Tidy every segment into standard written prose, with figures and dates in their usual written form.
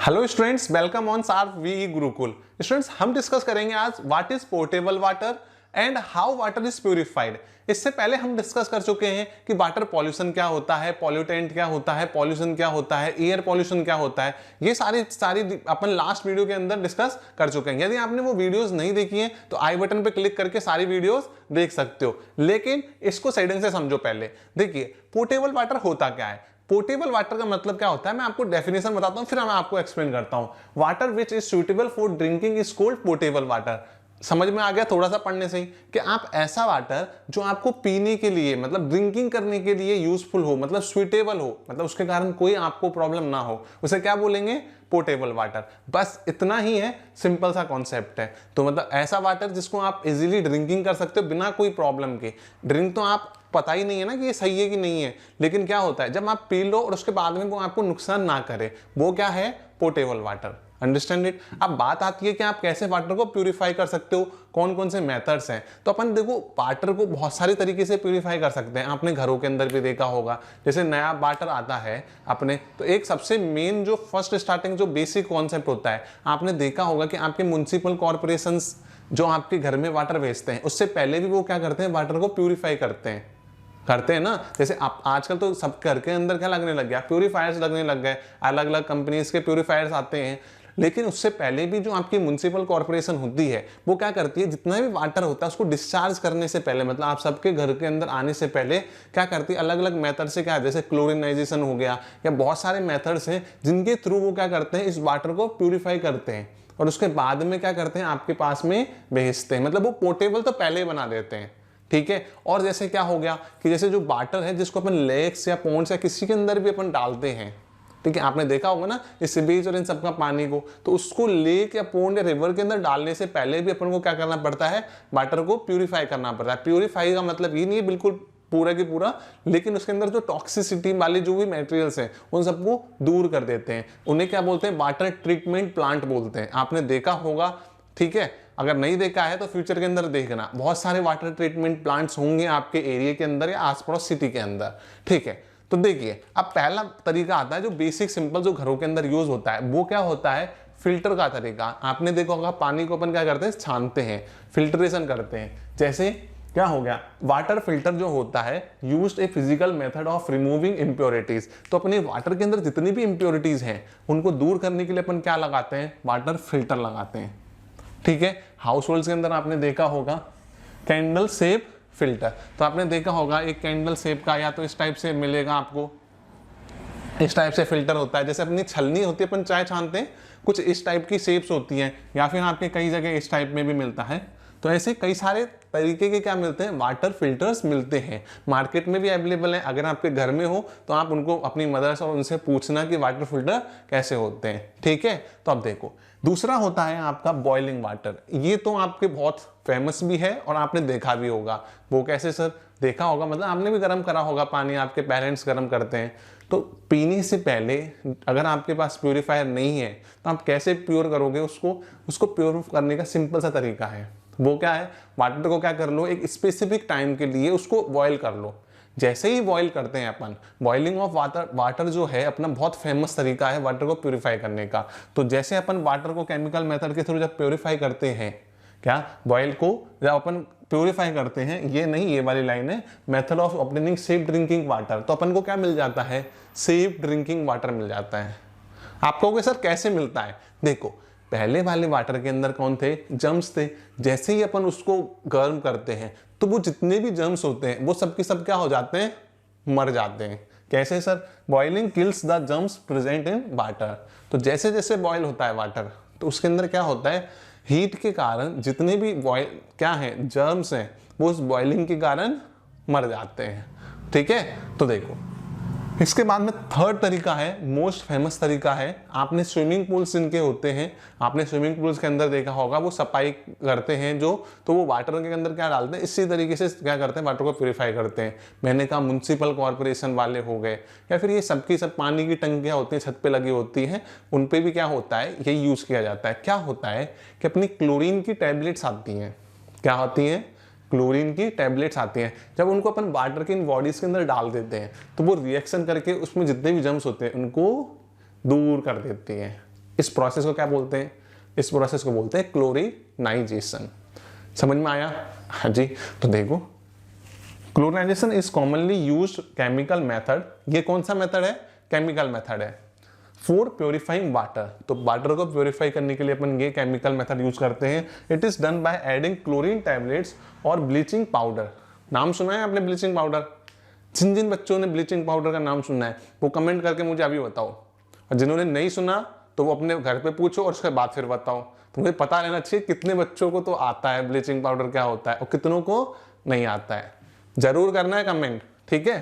Hello students, welcome on सार्प वी Gurukul. Students, हम डिस्कस करेंगे आज what is portable water and how water is purified. इससे पहले हम डिस्कस कर चुके हैं कि वाटर पॉल्यूशन क्या होता है, पॉल्यूटेंट क्या होता है, पॉल्यूशन क्या होता है, एयर पॉल्यूशन क्या होता है। ये सारी अपन लास्ट वीडियो के अंदर डिस्कस कर चुके हैं। यदि आपने वो वीडियोस नहीं देखी हैं तो आई बटन पे क्लिक करके सारी वीडियोस देख सकते हो, लेकिन इसको साइड से समझो। पहले देखिए पोर्टेबल वाटर होता क्या है। पोर्टेबल वाटर का मतलब क्या होता है, मैं आपको डेफिनेशन बताता हूं, फिर मैं आपको एक्सप्लेन करता हूं। Water which is suitable for drinking is called portable water. समझ में आ गया थोड़ा सा पढ़ने से ही कि आप ऐसा वाटर जो आपको पीने के लिए मतलब ड्रिंकिंग करने के लिए यूजफुल हो, मतलब सुइटेबल हो, मतलब उसके कारण कोई आपको प्रॉब्लम ना हो, उसे क्या बोलेंगे? Portable water. बस इतना ही है, सिंपल सा कॉन्सेप्ट है। तो मतलब ऐसा वाटर जिसको आप इजीली ड्रिंकिंग कर सकते हो बिना कोई प्रॉब्लम के। ड्रिंक तो आप पता ही नहीं है ना कि ये सही है कि नहीं है, लेकिन क्या होता है जब आप पी लो और उसके बाद में वो आपको नुकसान ना करे, वो क्या है? Portable water. Understand it. अब बात आती है कि आप कैसे वाटर को प्यूरिफाई कर सकते हो, कौन कौन से मेथड्स हैं। तो अपन देखो, वाटर को बहुत सारी तरीके से प्यूरिफाई कर सकते हैं। आपने घरों के अंदर भी देखा होगा, जैसे नया वाटर आता है अपने, तो एक सबसे मेन जो फर्स्ट स्टार्टिंग जो बेसिक कॉन्सेप्ट होता है, आपने देखा होगा कि आपके म्युनिसिपल कॉर्पोरेशंस जो आपके घर में वाटर भेजते हैं, उससे पहले भी वो क्या करते हैं? वाटर को प्यूरिफाई करते हैं ना। जैसे आप आजकल तो सब घर के अंदर क्या लगने लग गया? प्यूरिफायर्स लगने लग गए। अलग अलग कंपनीज के प्यूरिफायर्स आते हैं। लेकिन उससे पहले भी जो आपकी म्युनिसिपल कॉर्पोरेशन होती है वो क्या करती है? जितना भी वाटर होता है उसको डिस्चार्ज करने से पहले, मतलब आप सबके घर के अंदर आने से पहले क्या करती है? अलग अलग मेथड से क्या है, जैसे क्लोरिनाइजेशन हो गया या बहुत सारे मेथड्स हैं जिनके थ्रू वो क्या करते हैं? इस वाटर को प्यूरिफाई करते हैं और उसके बाद में क्या करते हैं? आपके पास में भेजते हैं। मतलब वो पोर्टेबल तो पहले ही बना देते हैं, ठीक है। और जैसे क्या हो गया कि जैसे जो वाटर है जिसको अपन लेक्स या पॉन्ड्स या किसी के अंदर भी अपन डालते हैं, ठीक है, आपने देखा होगा ना इस बीच और इन सबका पानी को, तो उसको लेक या पॉन्ड या रिवर के अंदर डालने से पहले भी अपन को क्या करना पड़ता है? वाटर को प्यूरिफाई करना पड़ता है। प्यूरिफाई का मतलब ये नहीं है बिल्कुल पूरा की पूरा, लेकिन उसके अंदर जो टॉक्सिसिटी वाले जो भी मटेरियल्स हैं उन सबको दूर कर देते हैं। उन्हें क्या बोलते हैं? वाटर ट्रीटमेंट प्लांट बोलते हैं। आपने देखा होगा, ठीक है। अगर नहीं देखा है तो फ्यूचर के अंदर देखना, बहुत सारे वाटर ट्रीटमेंट प्लांट्स होंगे आपके एरिया के अंदर या आस पड़ोस सिटी के अंदर, ठीक है। तो देखिए, अब पहला तरीका आता है जो बेसिक सिंपल जो घरों के अंदर यूज होता है, वो क्या होता है? फिल्टर का तरीका। आपने देखा होगा पानी को अपन क्या करते हैं? छानते हैं, फिल्ट्रेशन करते हैं। जैसे क्या हो गया? वाटर फिल्टर जो होता है used a physical method of removing impurities. तो अपने वाटर के अंदर जितनी भी इंप्योरिटीज हैं उनको दूर करने के लिए अपन क्या लगाते हैं? वाटर फिल्टर लगाते हैं, ठीक है। हाउस होल्ड के अंदर आपने देखा होगा कैंडल शेप फिल्टर। तो आपने देखा होगा एक कैंडल शेप का, या तो इस टाइप से मिलेगा आपको, इस टाइप से फिल्टर होता है। जैसे अपनी छलनी होती है, अपन चाय छानते हैं, कुछ इस टाइप की शेप्स होती हैं, या फिर आपके कई जगह इस टाइप में भी मिलता है। तो ऐसे कई सारे तरीके के क्या मिलते हैं? वाटर फिल्टर्स मिलते हैं। मार्केट में भी अवेलेबल है। अगर आपके घर में हो तो आप उनको अपनी मदर से और उनसे पूछना कि वाटर फिल्टर कैसे होते हैं, ठीक है। तो अब देखो, दूसरा होता है आपका बॉइलिंग वाटर। ये तो आपके बहुत फेमस भी है और आपने देखा भी होगा। वो कैसे सर? देखा होगा मतलब आपने भी गर्म करा होगा पानी, आपके पेरेंट्स गर्म करते हैं। तो पीने से पहले अगर आपके पास प्यूरिफायर नहीं है तो आप कैसे प्योर करोगे उसको प्योर करने का सिंपल सा तरीका है। वो क्या है? वाटर को क्या कर लो, एक स्पेसिफिक टाइम के लिए उसको बॉयल कर लो। जैसे ही बॉयल करते हैं अपन, बॉइलिंग ऑफ वाटर जो है अपना बहुत फेमस तरीका है वाटर को प्यूरिफाई करने का। तो जैसे अपन वाटर को केमिकल मेथड के थ्रू जब प्यूरिफाई करते हैं, क्या बॉयल को जब अपन प्यूरिफाई करते हैं, ये नहीं, ये वाली लाइन है, method of obtaining safe drinking water, तो अपन को क्या मिल जाता है? सेफ ड्रिंकिंग वाटर मिल जाता है। आप कहोगे सर कैसे मिलता है? देखो, पहले वाले वाटर के अंदर कौन थे? जर्म्स थे। जैसे ही अपन उसको गर्म करते हैं तो वो जितने भी जर्म्स होते हैं वो सब के सब क्या हो जाते हैं? मर जाते हैं। कैसे sir? Boiling kills the germs present in water. तो जैसे जैसे बॉयल होता है वाटर तो उसके अंदर क्या होता है? हीट के कारण जितने भी बॉयल क्या है जर्म्स हैं वो उस बॉइलिंग के कारण मर जाते हैं, ठीक है। तो देखो, इसके बाद में थर्ड तरीका है, मोस्ट फेमस तरीका है। आपने स्विमिंग पूल्स जिनके होते हैं, आपने स्विमिंग पूल्स के अंदर देखा होगा, वो सफाई करते हैं जो, तो वो वाटर के अंदर क्या डालते हैं? इसी तरीके से क्या करते हैं? वाटर को प्यूरिफाई करते हैं। मैंने कहा म्युनिसिपल कॉर्पोरेशन वाले हो गए, या फिर ये सबकी सब पानी की टंकियाँ होती हैं छत पे लगी होती हैं, उन पे भी क्या होता है? यही यूज किया जाता है। क्या होता है कि अपनी क्लोरीन की टैबलेट्स आती हैं। क्या होती हैं? क्लोरीन की टैबलेट्स आती हैं। जब उनको अपन वाटर के इन बॉडीज के अंदर डाल देते हैं तो वो रिएक्शन करके उसमें जितने भी जर्म्स होते हैं उनको दूर कर देती हैं। इस प्रोसेस को क्या बोलते हैं? इस प्रोसेस को बोलते हैं क्लोरिनाइजेशन। समझ में आया? हाँ जी। तो देखो, chlorination is commonly used chemical method. ये कौन सा मेथड है? केमिकल मेथड है फॉर प्योरीफाइंग वाटर। तो वाटर को प्योरीफाई करने के लिए अपन ये केमिकल मेथड यूज करते हैं। It is done by adding chlorine tablets और ब्लीचिंग पाउडर। नाम सुना है आपने ब्लीचिंग पाउडर? जिन जिन बच्चों ने ब्लीचिंग पाउडर का नाम सुना है वो कमेंट करके मुझे अभी बताओ, और जिन्होंने नहीं सुना तो वो अपने घर पे पूछो और उसके बाद फिर बताओ। तो मुझे पता रहना चाहिए कितने बच्चों को तो आता है ब्लीचिंग पाउडर क्या होता है और कितनों को नहीं आता है। जरूर करना है कमेंट, ठीक है?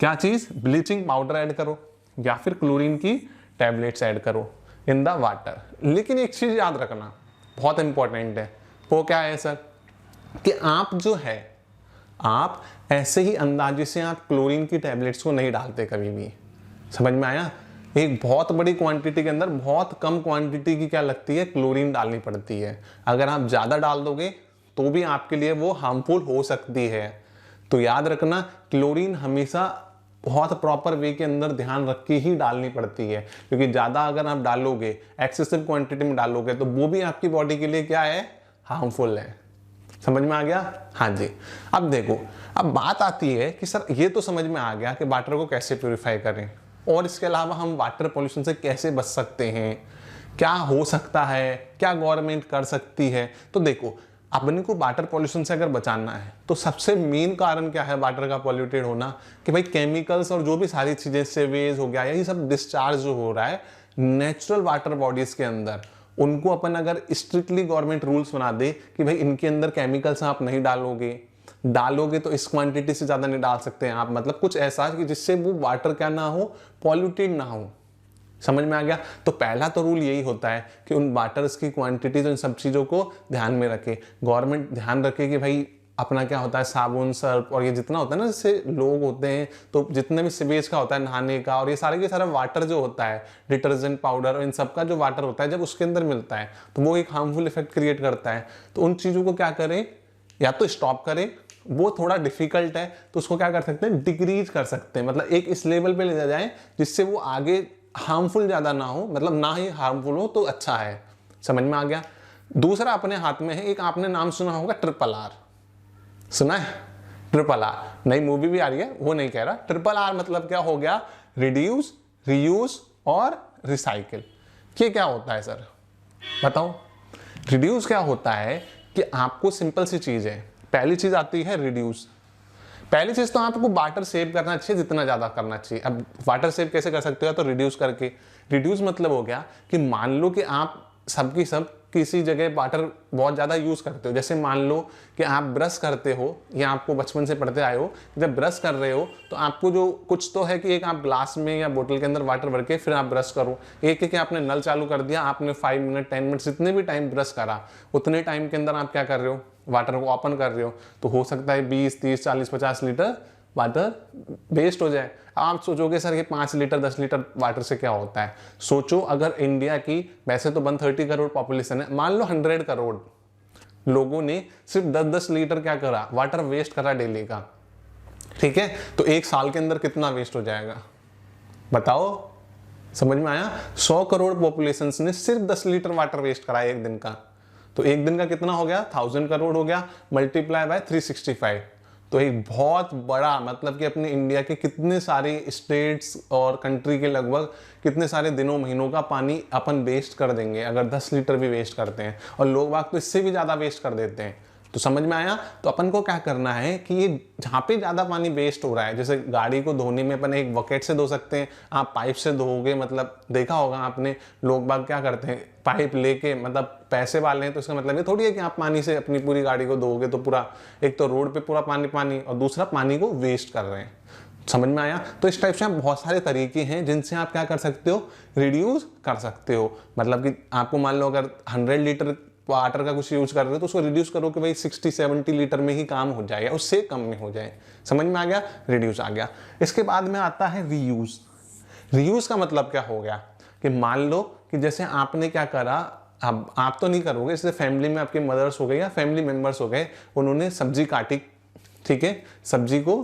क्या चीज? ब्लीचिंग पाउडर ऐड करो या फिर क्लोरीन की टैबलेट्स ऐड करो इन द वाटर। लेकिन एक चीज याद रखना, बहुत इंपॉर्टेंट है। वो क्या है सर? कि आप जो है, आप ऐसे ही अंदाजे से आप क्लोरीन की टैबलेट्स को नहीं डालते कभी भी। समझ में आया? एक बहुत बड़ी क्वांटिटी के अंदर बहुत कम क्वांटिटी की क्या लगती है? क्लोरीन डालनी पड़ती है। अगर आप ज़्यादा डाल दोगे तो भी आपके लिए वो हार्मफुल हो सकती है। तो याद रखना, क्लोरीन हमेशा बहुत प्रॉपर वे के अंदर ध्यान रख के ही डालनी पड़ती है, क्योंकि ज़्यादा अगर आप डालोगे, एक्सेसिव क्वांटिटी में डालोगे, तो वो भी आपकी बॉडी के लिए क्या है? हार्मफुल है। समझ में आ गया? हाँ जी। अब देखो, अब बात आती है कि सर ये तो समझ में आ गया कि वाटर को कैसे प्योरीफाई करें, और इसके अलावा हम वाटर पोल्यूशन से कैसे बच सकते हैं, क्या हो सकता है, क्या गवर्नमेंट कर सकती है। तो देखो, अपने को वाटर पॉल्यूशन से अगर बचाना है तो सबसे मेन कारण क्या है वाटर का पॉल्यूटेड होना? कि भाई केमिकल्स और जो भी सारी चीजें, सेवेज हो गया, यही सब डिस्चार्ज जो हो रहा है नेचुरल वाटर बॉडीज के अंदर, उनको अपन अगर स्ट्रिक्टली गवर्नमेंट रूल्स बना दे कि भाई इनके अंदर केमिकल्स आप नहीं डालोगे तो इस क्वांटिटी से ज्यादा नहीं डाल सकते हैं आप, मतलब कुछ ऐसा कि जिससे वो वाटर क्या ना हो, पॉल्यूटेड ना हो। समझ में आ गया? तो पहला तो रूल यही होता है कि उन वाटर्स की क्वांटिटीज, उन सब चीज़ों को ध्यान में रखे। गवर्नमेंट ध्यान रखे कि भाई अपना क्या होता है, साबुन, सर्फ और ये जितना होता है ना, जैसे लोग होते हैं तो जितने भी सीवेज का होता है नहाने का, और ये सारे के सारा वाटर जो होता है, डिटर्जेंट पाउडर और इन सब का जो वाटर होता है, जब उसके अंदर मिलता है तो वो एक हार्मफुल इफेक्ट क्रिएट करता है। तो उन चीज़ों को क्या करें, या तो स्टॉप करें, वो थोड़ा डिफिकल्ट है तो उसको क्या कर सकते हैं, डिक्रीज कर सकते हैं, मतलब एक इस लेवल पे ले जाए जिससे वो आगे हार्मफुल ज्यादा ना हो, मतलब ना ही हार्मफुल हो तो अच्छा है। समझ में आ गया? दूसरा अपने हाथ में है, एक आपने नाम सुना होगा RRR। सुना है? RRR नई मूवी भी आ रही है, वो नहीं कह रहा। RRR मतलब क्या हो गया? रिड्यूस, रीयूज और रिसाइकिल। ये क्या होता है सर, बताओ? रिड्यूस क्या होता है कि आपको सिंपल सी चीज है, पहली चीज आती है रिड्यूस। पहली चीज तो आपको वाटर सेव करना चाहिए, जितना ज्यादा करना चाहिए। अब वाटर सेव कैसे कर सकते हो? तो रिड्यूस करके। रिड्यूस मतलब हो गया कि मान लो कि आप सबकी सब किसी जगह वाटर बहुत ज्यादा यूज करते हो। जैसे मान लो कि आप ब्रश करते हो, या आपको बचपन से पढ़ते आए हो, जब ब्रश कर रहे हो तो आपको जो कुछ तो है कि एक आप ग्लास में या बोतल के अंदर वाटर भर के फिर आप ब्रश करो। एक है कि आपने नल चालू कर दिया, आपने 5 मिनट 10 मिनट जितने भी टाइम ब्रश करा, उतने टाइम के अंदर आप क्या कर रहे हो, वाटर को ओपन कर रहे हो। तो हो सकता है 20, 30, 40, 50 लीटर वाटर वेस्ट हो जाए। आप सोचोगे सर ये 5 लीटर 10 लीटर वाटर से क्या होता है? सोचो, अगर इंडिया की वैसे तो 130 करोड़ पॉपुलेशन है, मान लो 100 करोड़ लोगों ने सिर्फ 10-10 लीटर क्या करा, वाटर वेस्ट करा डेली का, ठीक है? तो एक साल के अंदर कितना वेस्ट हो जाएगा बताओ? समझ में आया? 100 करोड़ पॉपुलेशन ने सिर्फ 10 लीटर वाटर वेस्ट करा एक दिन का, तो एक दिन का कितना हो गया? 1000 करोड़ हो गया, मल्टीप्लाई बाय 365। तो एक बहुत बड़ा, मतलब कि अपने इंडिया के कितने सारे स्टेट्स और कंट्री के लगभग कितने सारे दिनों महीनों का पानी अपन वेस्ट कर देंगे अगर 10 लीटर भी वेस्ट करते हैं। और लोग बाग तो इससे भी ज़्यादा वेस्ट कर देते हैं। तो समझ में आया? तो अपन को क्या करना है कि ये जहाँ पे ज़्यादा पानी वेस्ट हो रहा है, जैसे गाड़ी को धोने में अपन एक बकेट से धो सकते हैं, आप पाइप से धोओगे, मतलब देखा होगा आपने, लोग बाग क्या करते हैं, पाइप लेके, मतलब पैसे वाले हैं तो इसका मतलब ये थोड़ी है कि आप पानी से अपनी पूरी गाड़ी को धोओगे तो पूरा, एक तो रोड पे पूरा पानी पानी और दूसरा पानी को वेस्ट कर रहे हैं। समझ में आया? तो इस टाइप से आप बहुत सारे तरीके हैं जिनसे आप क्या कर सकते हो, रिड्यूस कर सकते हो। मतलब कि आपको मान लो अगर 100 लीटर वाटर का कुछ यूज कर रहे हो तो उसको रिड्यूस करो कि भाई 60-70 लीटर में ही काम हो जाए या उससे कम में हो जाए। समझ में आ गया? रिड्यूस आ गया। इसके बाद में आता है रीयूज। रीयूज का मतलब क्या हो गया कि मान लो कि जैसे आपने क्या करा, अब आप तो नहीं करोगे, जैसे फैमिली में आपके मदर्स हो गए या फैमिली मेंबर्स हो गए, उन्होंने सब्जी काटी, ठीक है, सब्जी को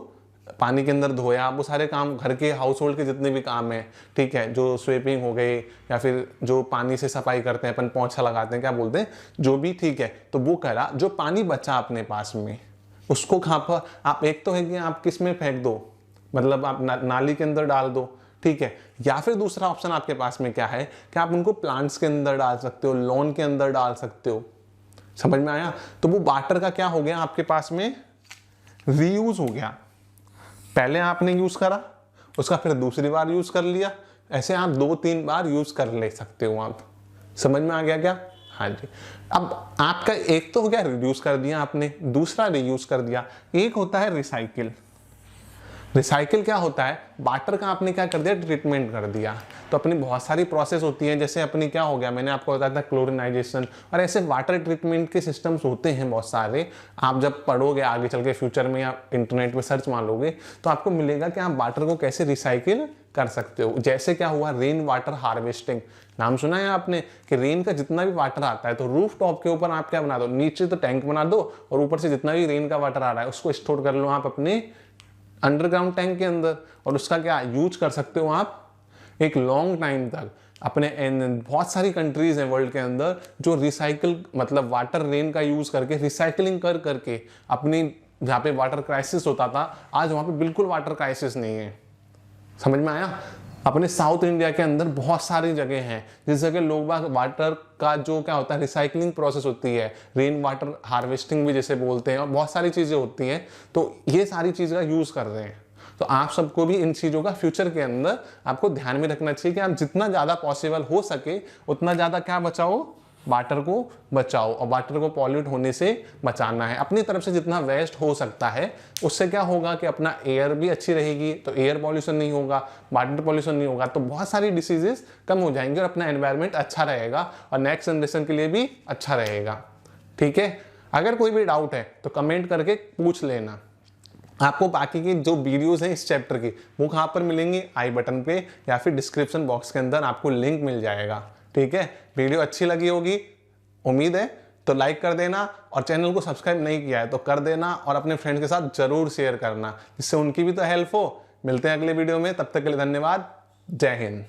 पानी के अंदर धोया, वो सारे काम घर के हाउस होल्ड के जितने भी काम हैं, ठीक है, जो स्वीपिंग हो गई या फिर जो पानी से सफाई करते हैं अपन, पोंछा लगाते हैं, क्या बोलते हैं, जो भी, ठीक है, तो वो करा। जो पानी बचा अपने पास में उसको कहाँ पर आप, एक तो है कि आप किस में फेंक दो, मतलब आप नाली के अंदर डाल दो, ठीक है, या फिर दूसरा ऑप्शन आपके पास में क्या है कि आप उनको प्लांट्स के अंदर डाल सकते हो, लॉन के अंदर डाल सकते हो। समझ में आया? तो वो वाटर का क्या हो गया आपके पास में, रीयूज हो गया। पहले आपने यूज करा, उसका फिर दूसरी बार यूज कर लिया, ऐसे आप 2-3 बार यूज कर ले सकते हो आप। समझ में आ गया क्या? हाँ जी। अब आपका एक तो हो गया रिड्यूस कर दिया आपने, दूसरा रीयूज कर दिया। एक होता है रिसाइकिल। रिसाइकिल क्या होता है, वाटर का आपने क्या कर दिया, ट्रीटमेंट कर दिया। तो अपनी बहुत सारी प्रोसेस होती है, जैसे अपनी क्या हो गया, मैंने आपको बताया था क्लोरिनाइजेशन, और ऐसे वाटर ट्रीटमेंट के सिस्टम्स होते हैं बहुत सारे। आप जब पढ़ोगे आगे चल के फ्यूचर में या इंटरनेट पे सर्च मारोगे तो आपको मिलेगा कि आप वाटर को कैसे रिसाइकिल कर सकते हो। जैसे क्या हुआ, रेन वाटर हार्वेस्टिंग, नाम सुना है आपने कि रेन का जितना भी वाटर आता है तो रूफ टॉप के ऊपर आप क्या बना दो, नीचे तो टैंक बना दो और ऊपर से जितना भी रेन का वाटर आ रहा है उसको स्टोर कर लो आप अपने अंडरग्राउंड टैंक के अंदर, और उसका क्या यूज कर सकते हो आप एक लॉन्ग टाइम तक। अपने बहुत सारी कंट्रीज हैं वर्ल्ड के अंदर जो रिसाइकिल, मतलब वाटर रेन का यूज करके रिसाइकलिंग कर करके अपनी, जहाँ पे वाटर क्राइसिस होता था आज वहाँ पे बिल्कुल वाटर क्राइसिस नहीं है। समझ में आया? अपने साउथ इंडिया के अंदर बहुत सारी जगह हैं जिस जगह लोग वाटर का जो क्या होता है रिसाइकलिंग प्रोसेस होती है, रेन वाटर हार्वेस्टिंग भी जैसे बोलते हैं, और बहुत सारी चीज़ें होती हैं, तो ये सारी चीज़ का यूज़ कर रहे हैं। तो आप सबको भी इन चीज़ों का फ्यूचर के अंदर आपको ध्यान में रखना चाहिए कि आप जितना ज़्यादा पॉसिबल हो सके उतना ज़्यादा क्या बचाओ, वाटर को बचाओ, और वाटर को पॉल्यूट होने से बचाना है। अपनी तरफ से जितना वेस्ट हो सकता है उससे क्या होगा कि अपना एयर भी अच्छी रहेगी, तो एयर पॉल्यूशन नहीं होगा, वाटर पॉल्यूशन नहीं होगा, तो बहुत सारी डिसीजेस कम हो जाएंगे और अपना एनवायरनमेंट अच्छा रहेगा और नेक्स्ट जनरेशन के लिए भी अच्छा रहेगा। ठीक है, अगर कोई भी डाउट है तो कमेंट करके पूछ लेना। आपको बाकी की जो वीडियोस हैं इस चैप्टर की वो कहाँ पर मिलेंगे, आई बटन पे या फिर डिस्क्रिप्शन बॉक्स के अंदर आपको लिंक मिल जाएगा। ठीक है, वीडियो अच्छी लगी होगी उम्मीद है, तो लाइक कर देना, और चैनल को सब्सक्राइब नहीं किया है तो कर देना, और अपने फ्रेंड्स के साथ जरूर शेयर करना जिससे उनकी भी तो हेल्प हो। मिलते हैं अगले वीडियो में, तब तक के लिए धन्यवाद। जय हिंद।